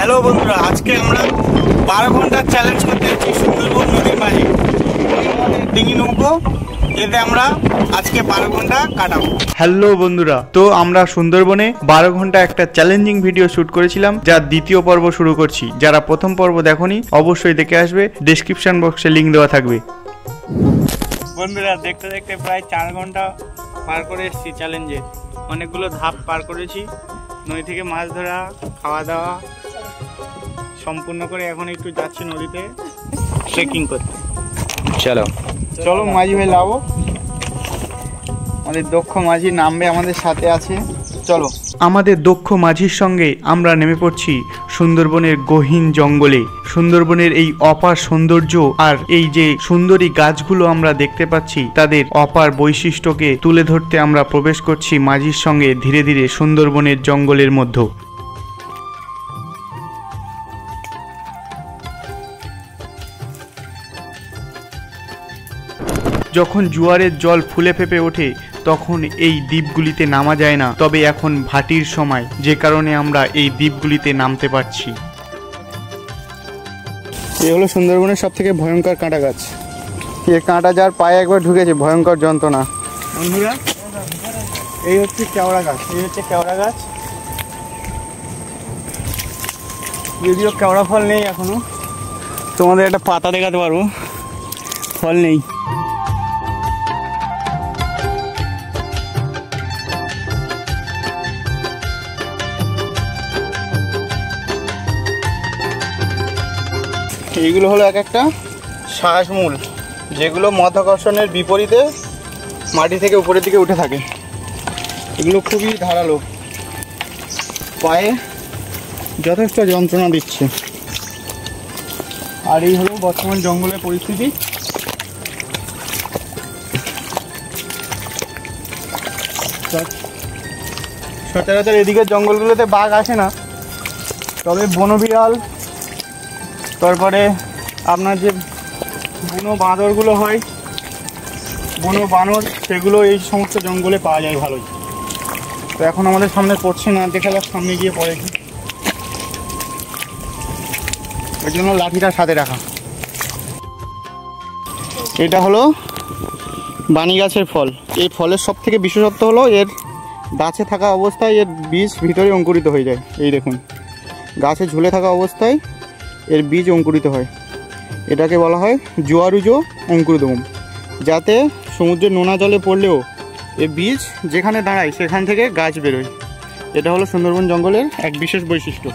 Hello বন্ধুরা, আজকে আমরা 12 ঘন্টার চ্যালেঞ্জ করতে যাচ্ছি সুন্দরবন নদীর মাঝে। ডিঙি নৌকো, এতে আমরা আজকে 12 ঘন্টা কাটাবো। হ্যালো বন্ধুরা, তো আমরা সুন্দরবনে 12 ঘন্টা একটা চ্যালেঞ্জিং ভিডিও শুট করেছিলাম, যার দ্বিতীয় পর্ব শুরু করছি। যারা প্রথম পর্ব দেখোনি অবশ্যই দেখে আসবে, ডেসক্রিপশন বক্সে লিঙ্ক দেওয়া থাকবে। বন্ধুরা, দেখতে দেখতে প্রায় 4 ঘন্টা পার করে এসেছি চ্যালেঞ্জে। অনেকগুলো ধাপ পার করেছি, নদী থেকে মাছ ধরা, খাওয়া দাওয়া সম্পূর্ণ করে এখন একটু যাচ্ছি নদীতে ট্রেকিং করতে। চলো মাঝি ভাই লাভো, আমাদের দক্ষ মাঝি নামবে আমাদের সাথে আছে। চলো, আমাদের দক্ষ মাঝির সঙ্গে আমরা নেমে পড়ছি সুন্দরবনের গহীন জঙ্গলে। সুন্দরবনের এই অপার সৌন্দর্য আর এই যে সুন্দরী গাছগুলো আমরা দেখতে পাচ্ছি, তাদের অপার বৈশিষ্ট্যকে তুলে ধরতে আমরা প্রবেশ করছি মাঝির সঙ্গে ধীরে ধীরে সুন্দরবনের জঙ্গলের মধ্যে। যখন জোয়ারের জল ফুলে ফেপে ওঠে তখন এই দ্বীপগুলিতে নামা যায় না, তবে এখন ভাটির সময়, যে কারণে আমরা এই দ্বীপগুলিতে নামতে পারছি। এই হলো সুন্দরবনের সব থেকে ভয়ঙ্কর কাঁটা গাছ। এই কাঁটা যার পায়ে একবার ঢুকেছে, ভয়ঙ্কর যন্ত্রণা। বন্ধুরা, এই হচ্ছে কেওড়া গাছ, এই হচ্ছে কেওড়া গাছ। যদিও কেওড়া ফল নেই এখনো, তোমাদের একটা পাতা দেখাতে পারবো, ফল নেই। এইগুলো হলো এক একটা শ্বাসমূল, যেগুলো মাধ্যাকর্ষণের বিপরীতে মাটি থেকে উপরের দিকে উঠে থাকে। এগুলো খুবই ধারালো, পায়ে যথেষ্ট যন্ত্রণা দিচ্ছে। আর এই হলো বর্তমান জঙ্গলের পরিস্থিতি। সচরাচর এদিকের জঙ্গলগুলোতে বাঘ আসে না, তবে বনবিড়াল, তারপরে আপনার যে বুনো বাঁদরগুলো হয়, বুনো বানর, সেগুলো এই সমস্ত জঙ্গলে পাওয়া যায় ভালোই। তো এখন আমাদের সামনে পড়ছে না, দেখা যাক সামনে গিয়ে পড়ে কি। ওই জন্য লাঠিটা সাথে রাখা। এটা হলো বানি গাছের ফল। এই ফলের সব থেকে বিশেষত্ব হলো এর গাছে থাকা অবস্থায় এর বীজ ভিতরে অঙ্কুরিত হয়ে যায়। এই দেখুন, গাছে ঝুলে থাকা অবস্থায় এর বীজ অঙ্কুরিত হয়। এটাকে বলা হয় জোয়ারুজো অঙ্কুরোদ্গম, যাতে সমুদ্রের নোনা জলে পড়লেও এর বীজ যেখানে দাঁড়ায় সেখান থেকে গাছ বেরোয়। এটা হলো সুন্দরবন জঙ্গলের এক বিশেষ বৈশিষ্ট্য।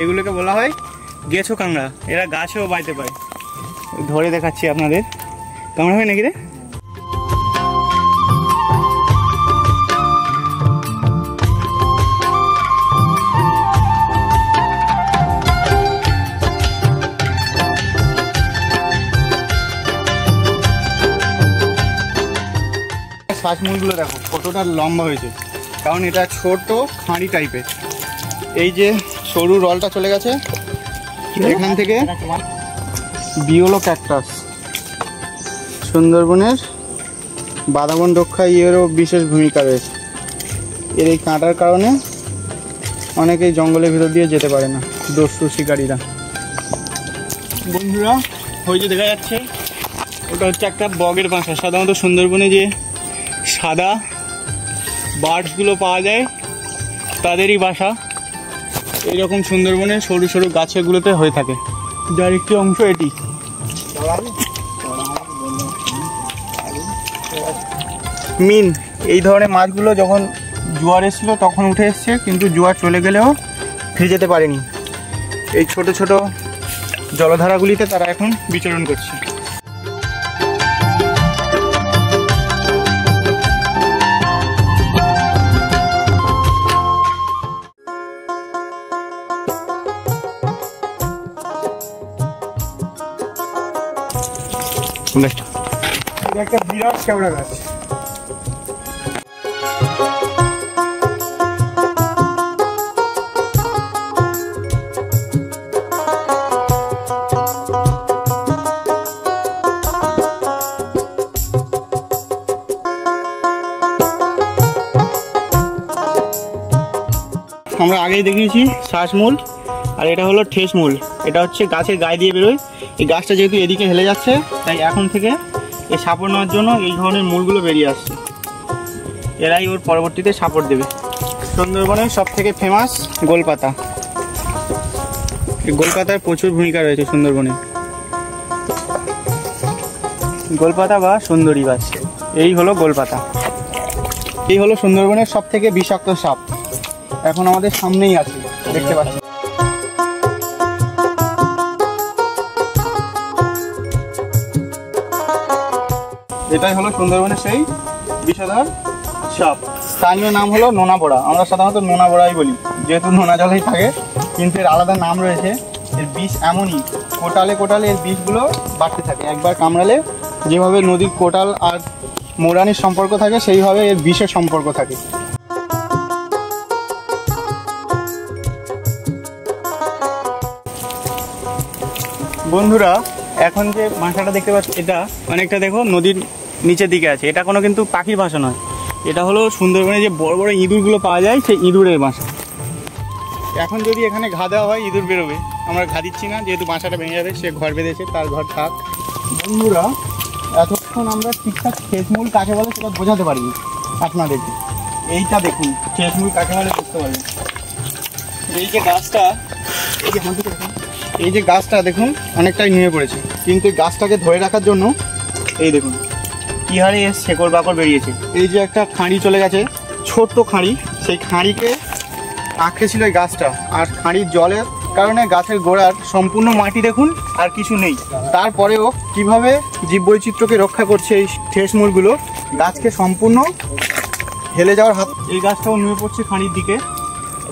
এগুলোকে বলা হয় গেছো কাঁকড়া। এরা গাছেও বাইতে পারে। ধরে দেখাচ্ছি আপনাদের। কাঁকড়া হয় নাকি রে? শ্বাসমূলগুলো দেখো কতটা লম্বা হয়েছে, কারণ এটা ছোট খাঁড়ি টাইপের। এই যে সরু রলটা চলে গেছে, এখান থেকে বিওলো ক্যাকটাস। সুন্দরবনের বাদাবন রক্ষায় এরও বিশেষ ভূমিকা রয়েছে। এর এই কাঁটার কারণে অনেকেই জঙ্গলের ভিতর দিয়ে যেতে পারে না, দস্যু শিকারীরা। বন্ধুরা, ওই যে দেখা যাচ্ছে, ওটা হচ্ছে একটা বগের বাসা। সাধারণত সুন্দরবনে যে সাদা বার্ডসগুলো পাওয়া যায় তাদেরই বাসা এইরকম সুন্দরবনের সরু সরু গাছেগুলোতে হয়ে থাকে, যার একটি অংশ এটি। মিন, এই ধরনের মাছগুলো যখন জোয়ার এসেছিল তখন উঠে এসছে, কিন্তু জোয়ার চলে গেলেও ফিরে যেতে পারেনি। এই ছোট ছোট জলধারাগুলিতে তারা এখন বিচরণ করছে। একটা বিরাট কেওড়া গাছ। আমরা আগেই দেখিয়েছি শ্বাসমূল, আর এটা হলো ঠেসমূল। এটা হচ্ছে গাছের গায়ে দিয়ে বেরোয়। এই গাছটা যেহেতু এদিকে হেলে যাচ্ছে, তাই এখন থেকে এই সাপোর্ট নেওয়ার জন্য এই ধরনের মূলগুলো বেরিয়ে আসছে। এরাই ওর পরবর্তীতে সাপোর্ট দেবে। সুন্দরবনের সব থেকে ফেমাস গোলপাতা। এই গোলপাতার প্রচুর ভূমিকা রয়েছে সুন্দরবনে। গোলপাতা বা সুন্দরী গাছ, এই হলো গোলপাতা। এই হলো সুন্দরবনের সব থেকে বিষাক্ত সাপ, এখন আমাদের সামনেই আছে, দেখতে পাচ্ছি। এটাই হলো সুন্দরবনের সেই বিষধর সাপ। স্থানীয় নাম হলো নোনাবোড়া। আমরা সাধারণত নোনাবোড়াই বলি, যেহেতু নোনা জলেই থাকে, কিন্তু এর আলাদা নাম রয়েছে। এর বিষ এমনই, কোটালে কোটালে এর বিষগুলো বাড়তে থাকে। একবার কামড়ালে যেভাবে নদীর কোটাল আর মোরানির সম্পর্ক থাকে, সেইভাবে এর বিষের সম্পর্ক থাকে। বন্ধুরা, এখন যে বাসাটা দেখতে পাচ্ছি, এটা অনেকটা দেখো নদীর নিচের দিকে আছে। এটা কোনো কিন্তু পাখির বাসা নয়, এটা হলো সুন্দরবনে যে বড় বড় ইঁদুরগুলো পাওয়া যায়, সেই ইঁদুরের বাসা। এখন যদি এখানে ঘা দেওয়া হয়, ইঁদুর বেরোবে। আমরা ঘা দিচ্ছি না, যেহেতু বাসাটা ভেঙে যাবে। সে ঘর বেঁধেছে, তার ঘর থাক। বন্ধুরা, এতক্ষণ আমরা ঠিকঠাক ঠেসমূল কাকে বলে সেটা বোঝাতে পারিনি আপনাদেরকে। এইটা দেখুন, ঠেসমূল কাকে বলে বুঝতে পারবেন। এই যে গাছটা, এই যে গাছটা দেখুন অনেকটাই নুয়ে পড়েছে, কিন্তু এই গাছটাকে ধরে রাখার জন্য এই দেখুন কি হারে এর শেকড় বাকড় বেরিয়েছে। এই যে একটা খাঁড়ি চলে গেছে, ছোট্ট খাঁড়ি, সেই খাঁড়িকে আঁকড়ে ছিল এই গাছটা। আর খাঁড়ির জলের কারণে গাছের গোড়ার সম্পূর্ণ মাটি দেখুন আর কিছু নেই। তারপরেও কিভাবে জীববৈচিত্র্যকে রক্ষা করছে এই ঠেসমূলগুলো, গাছকে সম্পূর্ণ হেলে যাওয়ার হাত। এই গাছটাও নুয়ে পড়ছে খাঁড়ির দিকে,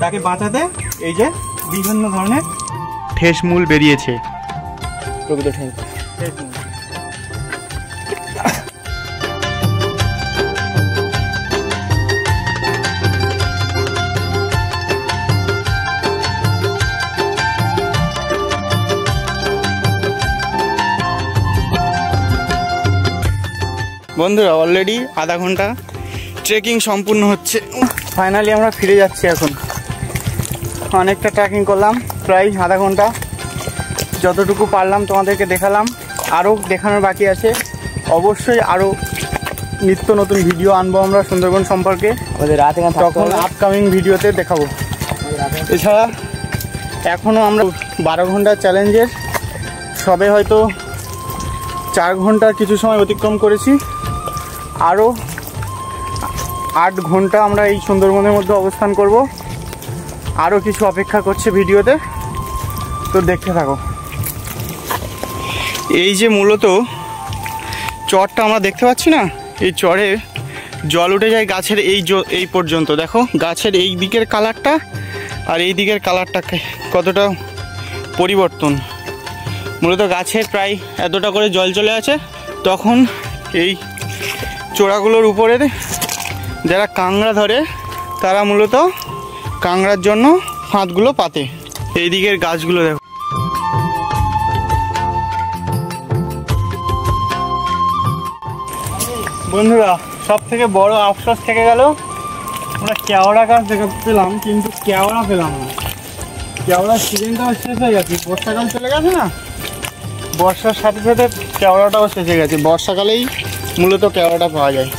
তাকে বাঁচাতে এই যে বিভিন্ন ধরনের ঠেসমূল বেরিয়েছে। প্রকৃত ঠেসমূল। বন্ধুরা, অলরেডি আধা ঘন্টা ট্রেকিং সম্পূর্ণ হচ্ছে। ফাইনালি আমরা ফিরে যাচ্ছি। এখন অনেকটা ট্রেকিং করলাম, প্রায় আধা ঘন্টা। যতটুকু পারলাম তোমাদেরকে দেখালাম, আরও দেখানোর বাকি আছে। অবশ্যই আরও নিত্য নতুন ভিডিও আনবো আমরা সুন্দরবন সম্পর্কে, তখন আপকামিং ভিডিওতে দেখাবো। এছাড়া এখনও আমরা 12 ঘন্টার চ্যালেঞ্জের সবে হয়তো 4 ঘন্টার কিছু সময় অতিক্রম করেছি। আরও 8 ঘন্টা আমরা এই সুন্দরবনের মধ্যে অবস্থান করব। আরও কিছু অপেক্ষা করছে ভিডিওতে, তো দেখতে থাকো। এই যে মূলত চরটা আমরা দেখতে পাচ্ছি না, এই চরে জল উঠে যায় গাছের এই পর্যন্ত। দেখো গাছের এই দিকের কালারটা আর এই দিকের কালারটা কতটা পরিবর্তন। মূলত গাছের প্রায় এতটা করে জল চলে আছে, তখন এই চোড়াগুলোর উপরে যারা কাঁংড়া ধরে, তারা মূলত কাঁংড়ার জন্য ফাঁদগুলো পাতে। এই দিকের গাছগুলো দেখো। বন্ধুরা, সব থেকে বড় আফসোস থেকে গেল, আমরা কেওড়া গাছ দেখতে পেলাম, কিন্তু কেওড়া পেলাম না। কেওড়ার সিজনটাও শেষ হয়ে গেছে, বর্ষাকাল চলে গেছে না, বর্ষার সাথে সাথে কেওড়াটাও শেষ হয়ে গেছে। বর্ষাকালেই মূলত কেওড়াটা পাওয়া যায়।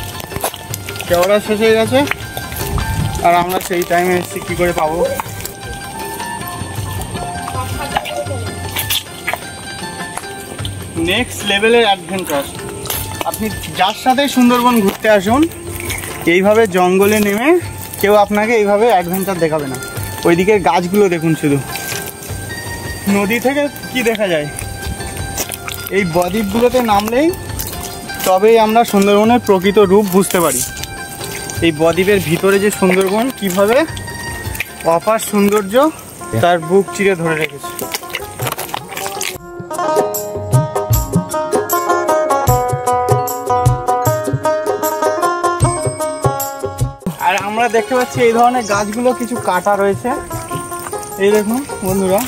কেওড়া শেষ হয়ে গেছে, আর আমরা সেই টাইমে এসেছি, কী করে পাবো? নেক্সট লেভেলের অ্যাডভেঞ্চার। আপনি যার সাথে সুন্দরবন ঘুরতে আসুন, এইভাবে জঙ্গলে নেমে কেউ আপনাকে এইভাবে অ্যাডভেঞ্চার দেখাবে না। ওই দিকের গাছগুলো দেখুন, শুধু নদী থেকে কি দেখা যায়। এই বদ্বীপগুলোতে নামলেই তবেই আমরা সুন্দরবনের প্রকৃত রূপ বুঝতে পারি। এই বদ্বীপের ভিতরে যে সুন্দরবন কিভাবে অপার সৌন্দর্য তার বুক চিরে ধরে রেখেছে। আর আমরা দেখতে পাচ্ছি এই ধরনের গাছগুলো কিছু কাটা রয়েছে। এই দেখুন বন্ধুরা,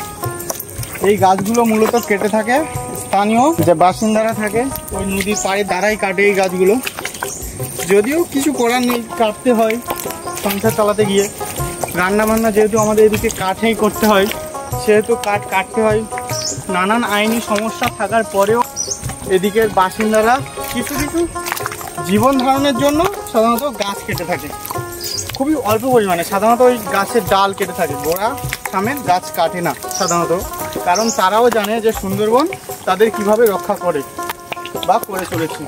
এই গাছগুলো মূলত কেটে থাকে স্থানীয় যে বাসিন্দারা থাকে, ওই নদীর পাড়ে দ্বারাই কাটে এই গাছগুলো। যদিও কিছু করার নেই, কাটতে হয় সংসার চালাতে গিয়ে। রান্নাবান্না যেহেতু আমাদের এদিকে কাঠেই করতে হয়, সেহেতু কাঠ কাটতে হয়। নানান আইনি সমস্যা থাকার পরেও এদিকের বাসিন্দারা কিছু কিছু জীবন ধারণের জন্য সাধারণত গাছ কেটে থাকে, খুবই অল্প পরিমাণে। সাধারণত ওই গাছের ডাল কেটে থাকে, গোড়া সামের গাছ কাটে না সাধারণত, কারণ তারাও জানে যে সুন্দরবন তাদের কিভাবে রক্ষা করে বা করে চলেছে।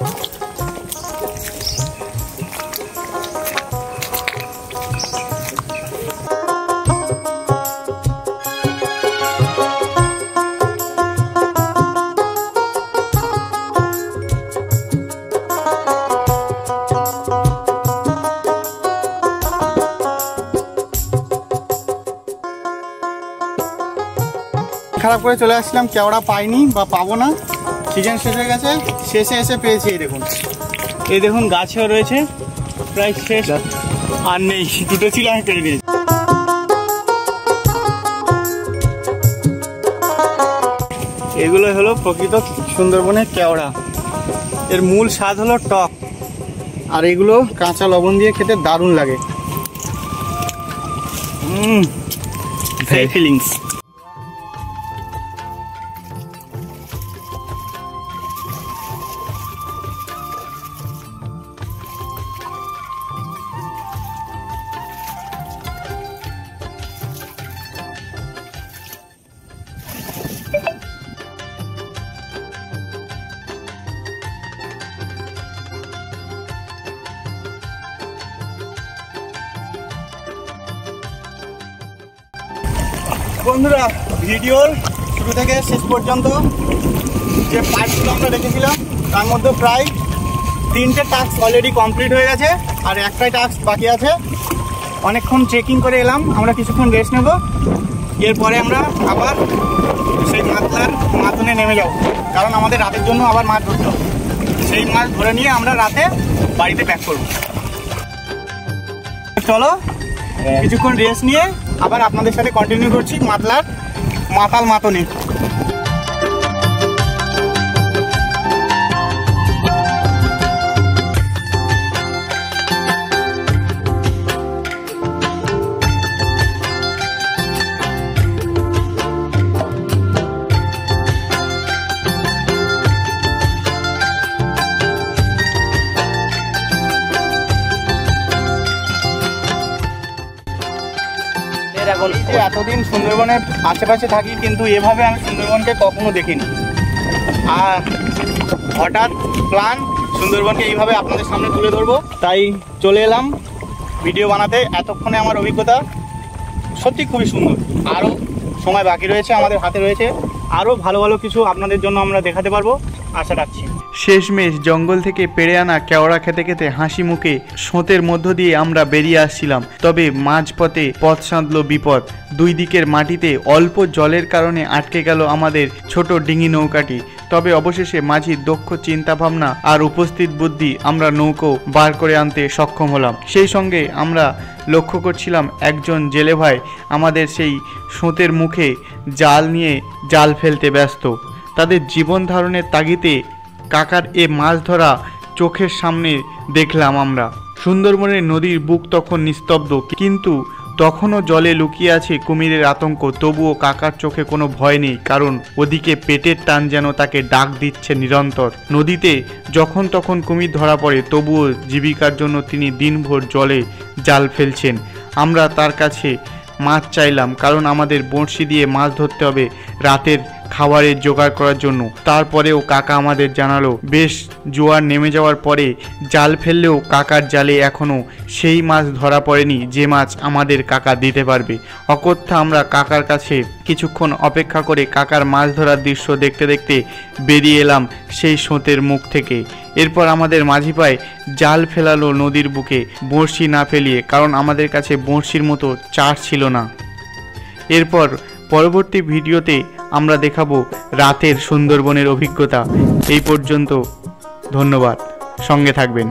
খারাপ করে চলে আসলাম, কেওড়া পাইনি বা পাবো না, সিজন শেষ হয়ে গেছে। শেষে এসে পেয়েছি, এই দেখুন গাছেও রয়েছে, প্রায় শেষ আর নেই, দুটো ছিল আমি পেরে নিয়েছি। এগুলো হলো প্রকৃত সুন্দরবনের কেওড়া। এর মূল স্বাদ হলো টক, আর এগুলো কাঁচা লবণ দিয়ে খেতে দারুণ লাগে। ফিলিংস। বন্ধুরা, ভিডিওর শুরু থেকে শেষ পর্যন্ত যে পার্টগুলো আমরা রেখেছিলাম তার মধ্যে প্রায় 3টে টাস্ক অলরেডি কমপ্লিট হয়ে গেছে, আর একটাই টাস্ক বাকি আছে। অনেকক্ষণ ট্রেকিং করে এলাম, আমরা কিছুক্ষণ রেস্ট নেব, এরপরে আমরা আবার সেই মাতনে নেমে যাব, কারণ আমাদের রাতের জন্য আবার মাছ ধরতে হবে। সেই মাছ ধরে নিয়ে আমরা রাতে বাড়িতে ব্যাক করব। চলো কিছুক্ষণ রেস্ট নিয়ে আবার আপনাদের সাথে কন্টিনিউ করছি মাতাল মাতনে। এতদিন সুন্দরবনের আশেপাশে থাকি, কিন্তু এভাবে আমি সুন্দরবনকে কখনো দেখিনি। আর হঠাৎ প্ল্যান সুন্দরবনকে এইভাবে আপনাদের সামনে তুলে ধরবো, তাই চলে এলাম ভিডিও বানাতে। এতক্ষণে আমার অভিজ্ঞতা সত্যি খুবই সুন্দর। আরও সময় বাকি রয়েছে, আমাদের হাতে রয়েছে আরও ভালো ভালো কিছু আপনাদের জন্য আমরা দেখাতে পারবো, আশা রাখছি। শেষমেশ জঙ্গল থেকে পেড়ে আনা কেওড়া খেতে খেতে হাসি মুখে স্রোতের মধ্য দিয়ে আমরা বেরিয়ে আসছিলাম। তবে মাঝপথে পথ সাধল বিপদ। দুই দিকের মাটিতে অল্প জলের কারণে আটকে গেল আমাদের ছোট ডিঙি নৌকাটি। তবে অবশেষে মাঝির দক্ষ চিন্তাভাবনা আর উপস্থিত বুদ্ধি আমরা নৌকো বার করে আনতে সক্ষম হলাম। সেই সঙ্গে আমরা লক্ষ্য করছিলাম একজন জেলে ভাই আমাদের সেই স্রোতের মুখে জাল নিয়ে জাল ফেলতে ব্যস্ত। তাদের জীবন ধারণের তাগিদে কাকার এ মাছ ধরা চোখের সামনে দেখলাম আমরা। সুন্দরবনের নদীর বুক তখন নিস্তব্ধ, কিন্তু তখনও জলে লুকিয়ে আছে কুমিরের আতঙ্ক। তবুও কাকার চোখে কোনো ভয় নেই, কারণ ওদিকে পেটের টান যেন তাকে ডাক দিচ্ছে নিরন্তর। নদীতে যখন তখন কুমির ধরা পড়ে, তবুও জীবিকার জন্য তিনি দিনভর জলে জাল ফেলছেন। আমরা তার কাছে মাছ চাইলাম, কারণ আমাদের বঁড়শি দিয়ে মাছ ধরতে হবে রাতের খাবারের জোগাড় করার জন্য। তারপরেও কাকা আমাদের জানালো বেশ জোয়ার নেমে যাওয়ার পরে জাল ফেললেও কাকার জালে এখনও সেই মাছ ধরা পড়েনি যে মাছ আমাদের কাকা দিতে পারবে। অকথ্য আমরা কাকার কাছে কিছুক্ষণ অপেক্ষা করে কাকার মাছ ধরার দৃশ্য দেখতে দেখতে বেরিয়ে এলাম সেই স্রোতের মুখ থেকে। এরপর আমাদের মাঝি পায় জাল ফেলালো নদীর বুকে বঁড়শি না ফেলিয়ে, কারণ আমাদের কাছে বঁড়শির মতো চার ছিল না। এরপর পরবর্তী ভিডিওতে আমরা দেখাবো রাতের সুন্দরবনের অভিজ্ঞতা। এই পর্যন্ত, ধন্যবাদ, সঙ্গে থাকবেন।